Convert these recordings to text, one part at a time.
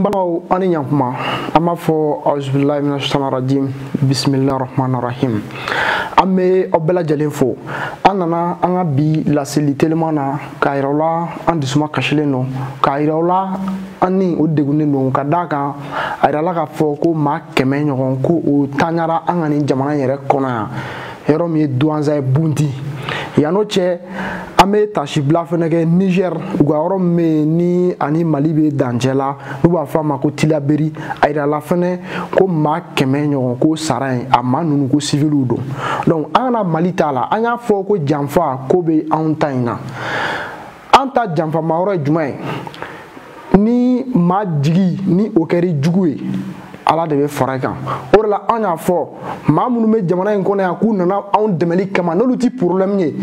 Ambalo ani yankuma ama fo auzubillahi minash shaitanir rajim bismillahir rahmanir rahim ame obela jalenfo anana anga bi la selitelema na kairola andisuma kashileno kairola ani odegunne no kadaka airala ka fo ko ma keme nyon ko o tanyara anga ni jamana yere kona yero mi douanza bundi yano che ame tashibla fenege Niger ugaro me ni ani Mali be danjela nuba fama ko tilaberi aira la fene ko ma keme nyon ko saran amanu ko civilu do donc ana Mali tala anya fo ko jamfa ko be antaina anta jamfa mawra jumai ni ma jigi ni okeri juguwe ala de be farakan orla anya fo ma munu me jamana en kona ku nana on demeli kama no luti problème ni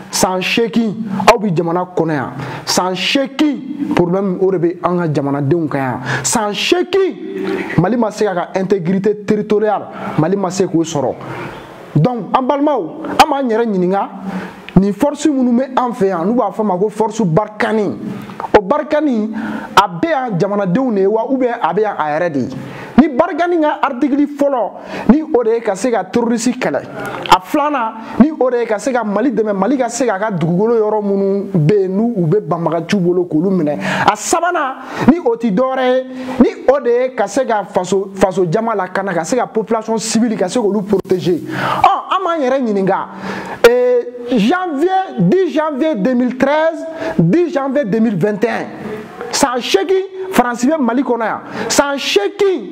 sans cheki au bi jamana kona ya sans cheki problème orebe anga jamana de unkaya sans cheki Mali ma se ka intégrité territoriale Mali ma se ko soro donc en balmao ama nyere nyininga ni force munu me en fait nous ba fama ko force barkani o barkani abe jamana de une wa ube abe a aredi ni bargani nga article folo ni ore ka se ka terroriste kala a flana ni ore ka se ka Mali deme Mali ka se ka dugugolo yoro munu be nu ube bamaga tubolo ko lumine a sabana ni oti dore ni ode ka se ka faso jamala kana ka se ka population civile ka se ko lu protéger ama yere nyininga janvier 10 janvier 2013 10 janvier 2021 sans cheki francibe Mali kona sans cheki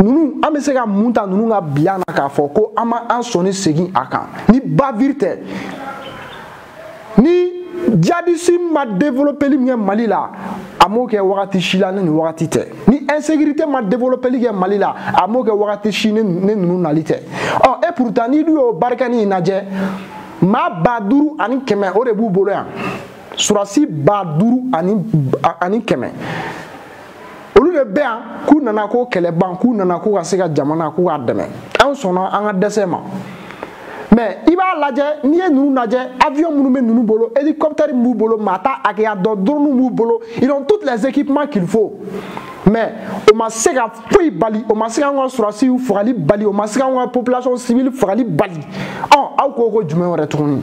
nunu amesega munta nunu nga biana ka foko ama ansoni segi aka ni bavirte ni jadisi ma développer li Mali la amoke wakati shila ni wakati te ni insécurité ma développer li Mali la amoke wakati shine nunu nalite et pourtant ni du barkani naje ma baduru ani keme ore bu bolo ya surasi baduru ani keme olu de be an ku nana ko keleban ku nana ko ka se ka jamana ko ka deme an sona an ga desema mais iba laje ni nunu naje avion munu me nunu bolo hélicoptère mu bolo mata akia do drone mu bolo ils ont tous les équipements qu'il faut mais o ma se ka foi bali o ma se ka ngo surasi u fogali bali o ma se ka ngo population civile fogali bali aw ko jume wore tuni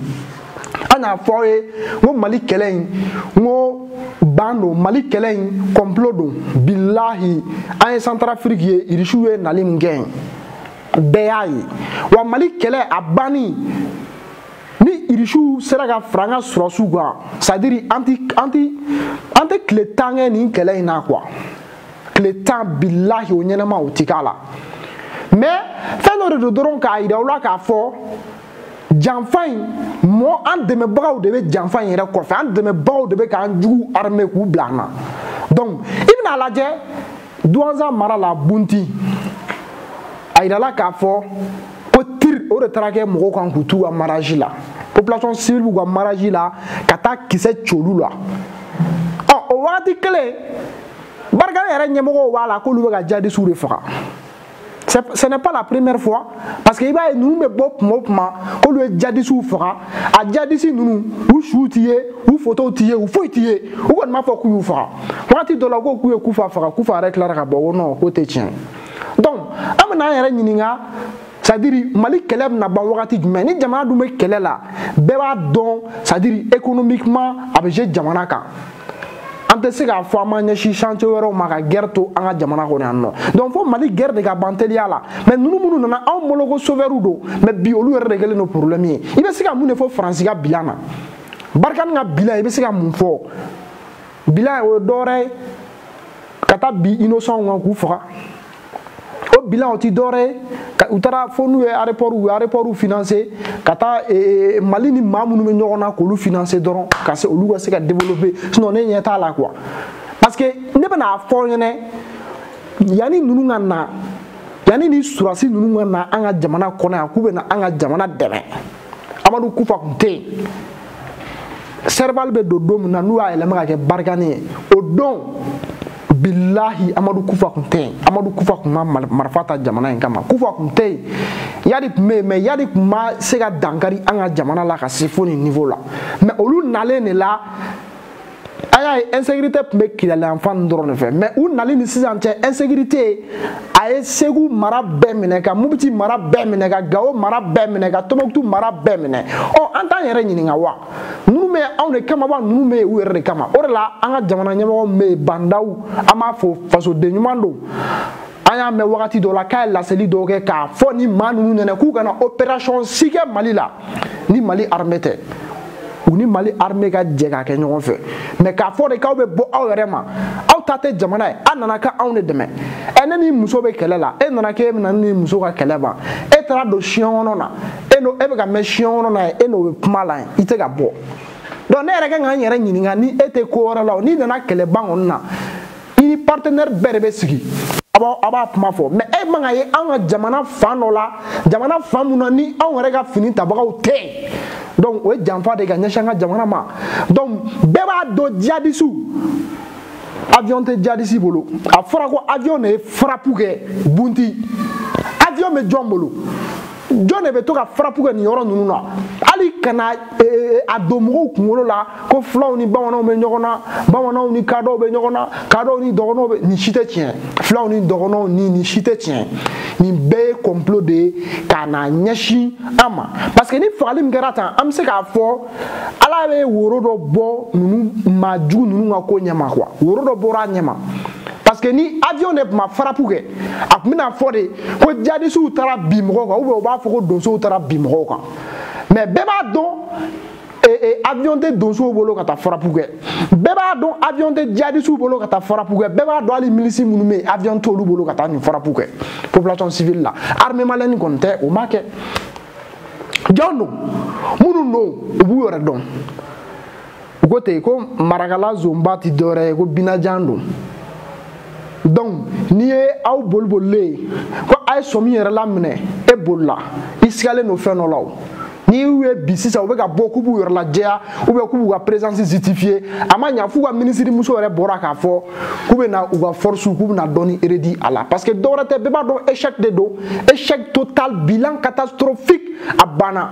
ana foye ngo Mali kelen ngo bando Mali kelen complot do billahi ay Centrafrique irishuwe nalim gen beyayi wa Mali kele abani ni irishu seraga franga surasu gwa c'est-à-dire anti kletange ni kele ina kwa kletan billahi onyenema otikala mais feno de doron ka ida wala ka fo janfan mo an deme baw de be janfan yere ko fa an deme baw de be kan jugu armée ku blana donc ibn alaje douanza mara la bunti aida la ka fo ko tir o retrake mo ko kan ku tu amaraji la population civile ku amaraji la kata kise cholu la o wati kele barga yere nyemo wala ko lu ga jadi soure faka. Ce n'est pas la première fois parce que il va nous me bop mopma ko le jadisu fera a jadisi nous ou shoutier ou photo tier ou foitier ou kon ma foku yu fera wati do la ko ku fa fera ku fa reclarer ka bo non ko te tien donc amna yere nyininga c'est-à-dire Mali keleb na ba wakati jumé ni jamana du me kelela be ba don c'est-à-dire économiquement avec jamana ka ante se ka fo amanya shi chantier wero maka guerre to anga jamana ko nanno donc fo Mali guerre de ka bantelia la mais nunu munu nana aw mologo sauveru do mais bi olu régler nos problèmes ibe se ka mune fo France ga bilana barkan nga bilan ibe se ka mun fo bilan o dore kata bi innocent nga ku fora o bilan o ti dore utara fo nu aéroport financé kata Mali ni mamunu me nyona ko lu financer doron ka se olu ga se ka développer sinon ne nyeta la quoi parce que ne bana fo nyene yani nunu ngana yani ni surasi nunu ngana anga jamana kona ku be na anga jamana deme Amadou Koufa kunte serval be do dom na nu a elema ka bargane o don billahi Amadou Koufa kunte Amadou Koufa kuma marfata jamana en kama Koufa kunte yadi mais yadi ma sega dankari anga jamana la ka sifoni niveau la mais olu nale ne la aya insécurité pembe kilale enfant ndoro fait mais ou nali ni sisan cɛ insécurité ay segu mara bɛɛ minɛ ka Mopti mara bɛɛ minɛ ka Gao mara bɛɛ minɛ ka Tombouctou mara bɛɛ minɛ an t'an yɛrɛ ɲininka wa ninnu bɛ anw de kama wa ninnu bɛ u yɛrɛ de kama o de la an ka jamana ɲɛmɔgɔ bɛ bandaw an b'a fɔ fasoden ɲuman don an y'a mɛn wagati dɔ la k'a ye laseli dɔw kɛ k'a fɔ ni maa ninnu nana k'u kana opération si kɛ Mali la ni Mali armée tɛ u ni Mali armée ka jɛ k'a kɛ ɲɔgɔn fɛ mais k'a fɔ de k'aw bɛ bɔ aw yɛrɛ ma aw ta tɛ jamana ye a nana ka anw de dɛmɛ ne ni muso bɛ kɛlɛ la e nana k'e bɛna ni muso ka kɛlɛ ban e taara don siɲɛ kɔnɔ na e bɛ ka mɛn siɲɛ kɔnɔ na ye e n'o bɛ kuma la yen i tɛ ka bɔ donc ne yɛrɛ kan k'an yɛrɛ ɲininka ni e tɛ ko wɛrɛ la o n'i nana kɛlɛban kɔni na i ni partenaire bɛɛ de bɛ sigi a b'a kuma fɔ mais e man ka ye an ka jamana fan dɔ la jamana fan mun na ni anw yɛrɛ ka fini tabagaw tɛ donc o ye janfa de ka ɲɛsin an ka jamana ma donc bɛɛ b'a dɔn djihadistes avion tɛ djihadiste bolo a fɔra ko avion de ye frappe kɛ Bunti avion bɛ jɔn bolo jɔn de bɛ to ka frappe kɛ nin yɔrɔ ninnu na hali kana a don mɔgɔw kunkolo la ko fulaw ni bamananw bɛ ɲɔgɔn na bamananw ni kadɔw bɛ ɲɔgɔn na kadɔw ni dɔgɔnɔw bɛ nin si tɛ tiɲɛ fulaw ni dɔgɔnɔw ni nin si tɛ tiɲɛ nin bɛɛ ye complot de ye k'a na ɲɛsin an ma parce que ni fagali min kɛra tan an bɛ se k'a fɔ ala bɛ woro dɔ bɔ ninnu maajugu ninnu ka ko ɲɛma quoi woro dɔ bɔra a ɲɛma parce que ni avion de tun ma frappe kɛ a tun bɛna fɔ de ko djihadistes taara bin mɔgɔw kan ou bien u b'a fɔ ko donsow taara bin mɔgɔw kan mais bɛɛ b'a dɔn avion tɛ donsow bolo ka taa frappe kɛ bɛɛ b'a dɔn avion tɛ djihadistes bolo ka taa frappe kɛ bɛɛ b'a dɔn hali milices minnu bɛ yen avion t'olu bolo ka taa nin frappe kɛ population civile la armée malienne kɔni tɛ o ma kɛ jɔn don minnu don u b'u yɛrɛ dɔn u ko ten ko marakala zonba tɛ dɔwɛrɛ ye ko binajan don donc n'i ye aw bolilen ko a ye sɔmi yɛrɛ laminɛ e bolila i sigalen don fɛn dɔ la o n'i y'u ye bi sisan u bɛ ka bɔ k'u b'u yɛrɛ lajɛya ou bien k'u b'u ka présence justifier a ma ɲa f'u ka ministre muso yɛrɛ bɔra k'a fɔ k'u bɛ na u ka force k'u bɛna dɔɔni éredi a la parce que dɔwɛrɛ tɛ bɛɛ b'a dɔn échec de don échec total bilan catastrophique a banna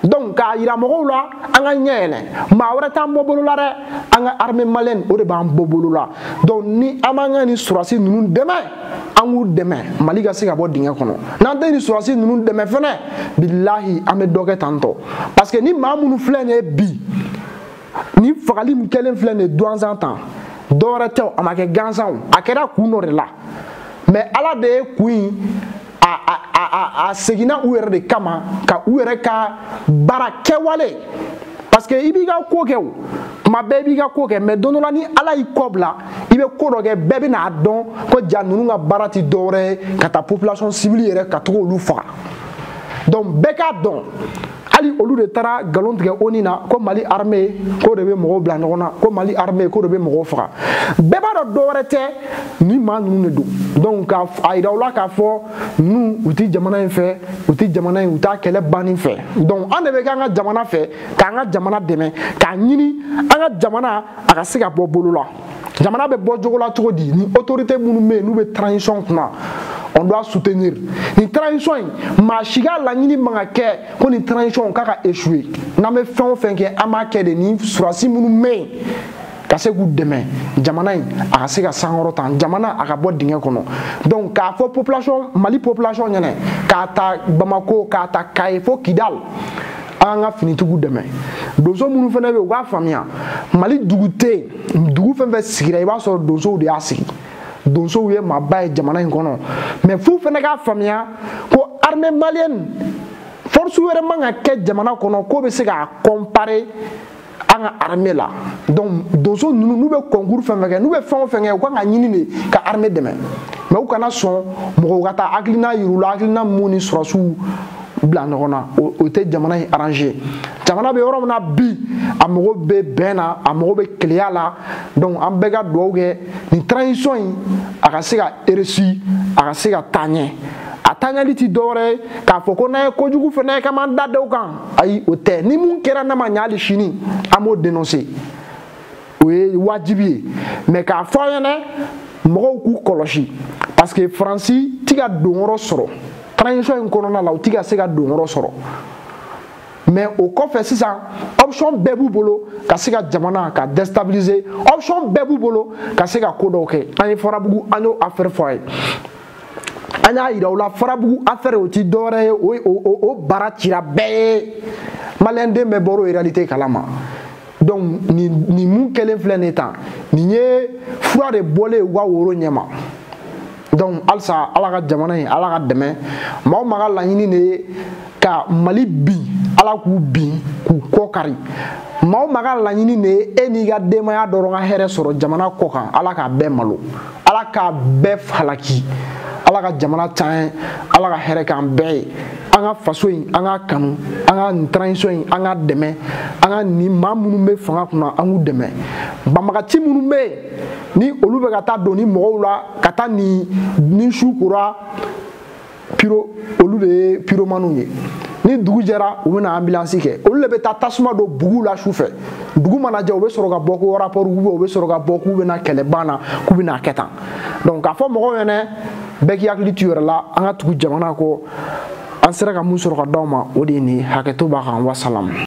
donc k'a yira mɔgɔw la an ka ɲɛ yɛlɛ maa wɛrɛ t'an bɔ bolo la dɛ an ka armée malienne o de b'an bɔ bolo la donc ni an b'an ka nin sɔrɔdasi ninnu dɛmɛ an k'u dɛmɛ Mali ka se ka bɔ dingɛ kɔnɔ n'an tɛ nin sɔrɔdasi ninnu dɛmɛ fɛnɛ bilahi an bɛ dɔ kɛ tantɔ parce que ni maa minnu filɛ nin ye bi ni fagali min kɛlen filɛ nin ye gansan tan dɔwɛrɛ tɛ a ma kɛ gansan a kɛra kun dɔ de la mais Ala de ye kun in a seginna u yɛrɛ de kama ka u yɛrɛ ka baara kɛwale parce que i b'i ka ko kɛ o tuma bɛɛ i b'i ka ko kɛ mais don dɔ la ni Ala y'i kɔ bila i bɛ ko dɔ kɛ bɛɛ bɛ n'a dɔn ko ja ninnu ka baara tɛ dɔwɛrɛ ye ka taa population civile yɛrɛ ka togo olu faga donc bɛɛ k'a dɔn hali olu de taara galon tigɛ ONU na ko Mali armée ko de bɛ mɔgɔw bila ɲɔgɔn na ko Mali armée ko de bɛ mɔgɔw faga bɛɛ b'a dɔn dɔwɛrɛ tɛ ni maa ninnu de don donc k'a yira u la k'a fɔ ninnu u tɛ jamana in fɛ u tɛ jamana in u t'a kɛlɛ banni fɛ donc an de bɛ k'an ka jamana fɛ k'an ka jamana dɛmɛ k'a ɲini an ka jamana a ka se ka bɔ bolo la jamana bɛ bɔ cogo la cogo di ni autorité minnu bɛ yen n'u bɛ transition kunna on doit soutenir ni transition in maa si ka laɲini man ka kɛ ko ni transition k'a ka échouer n'an bɛ fɛn o fɛn kɛ an b'a kɛ de ni sɔrɔdasi minnu bɛ yen ka se k'u dɛmɛ jamana in a ka se ka sankɔrɔ tan jamana a ka bɔ dingɛ kɔnɔ donc k'a fɔ population Mali population ɲɛna k'a ta Bamako k'a ta Kaye fo Kidal an ka finitigiw dɛmɛ donso minnu fana bɛ yen u k'a faamuya Mali dugu tɛ yen dugu fɛn fɛn sigira i b'a sɔrɔ donsow de y'a sigi donsow ye maaba ye jamana in kɔnɔ mais f'u fana k'a faamuya ko armée malienne force wɛrɛ man ka kɛ jamana kɔnɔ k'o bɛ se k'a comparer an ka armée la donc donso ninnu n'u bɛ concours fɛn fɛn kɛ n'u bɛ fɛn o fɛn kɛ u kan ka ɲini de ka armée dɛmɛ mais u kana sɔn mɔgɔw ka taa hakilina yir'u la hakilina mun ni sɔrɔsiw bila ɲɔgɔn na o tɛ jamana in arranger jamana bɛ yɔrɔ min na bi a mago bɛ bɛn na a mago bɛ keleya la donc an bɛɛ ka dugawu kɛ nin transition in a ka se ka réussir a ka se ka taa ɲɛ a taaɲɛli tɛ dɔwɛrɛ ye k'a fɔ ko n'an ye kojugu fana ye k'an b'an da da o kan ayi o tɛ ni mun kɛra n'a ma ɲɛ hali sini an b'o dénoncer o ye wajibi ye mais k'a fɔ an ɲɛna mɔgɔw k'u kɔlɔsi parce que Faransi tɛ ka donyɔrɔ sɔrɔ transition in kɔnɔna la u tɛ ka se ka donyɔrɔ sɔrɔ mais au kɔfɛ sisan option bɛɛ b'u bolo ka se ka jamana ka déstabiliser, option bɛɛ b'u bolo ka se ka ko dɔw kɛ. An ye Farabugu an y'o affaire fɔ a ye, an y'a yira u la Farabugu affaire o ti dɔwɛrɛ ye, o bara cira bɛɛ ye, maliyɛn den bɛɛ bɔra o réalité kalama. Donc ni mun kelen filɛ nin tan, nin ye fura de bɔlen u ka woro ɲɛma. Donc alsa ala ka jamana in ala ka dɛmɛ, maa o maa ka laɲini de ye ka Mali bin, ala k'u bin k'u kɔ kari. Maa o maa ka laɲini de ye e n'i ka denbaya dɔrɔn ka hɛrɛ sɔrɔ jamana kɔ kan, ala k'a bɛɛ malo, ala k'a bɛɛ halaki, ala ka jamana can, ala ka hɛrɛ k'an bɛɛ ye. An ka faso in an ka kanu, an ka nin transition in an ka dɛmɛ, an ka nin maa minnu bɛ fanga kunna an k'u dɛmɛ. Banbagaci minnu bɛ yen ni olu bɛ ka taa don ni mɔgɔw la ka taa ni su kora pyro, olu de ye pyromaniw ye. Ni dugu jɛra u bɛna ambulance kɛ, olu de bɛ taa tasuma don bugu la su fɛ, dugu mana jɛ u bɛ sɔrɔ ka bɔ ko rapport u bɛ sɔrɔ ka bɔ k'u bɛna kɛlɛban na k'u bɛna kɛ tan. Donc k'a fɔ mɔgɔw ɲɛna bɛɛ k'i hakili to i yɛrɛ la, an ka tugu jamana kɔ, an sera ka mun sɔrɔ ka d'aw ma o de ye nin hakɛto b'a kan, wa salam.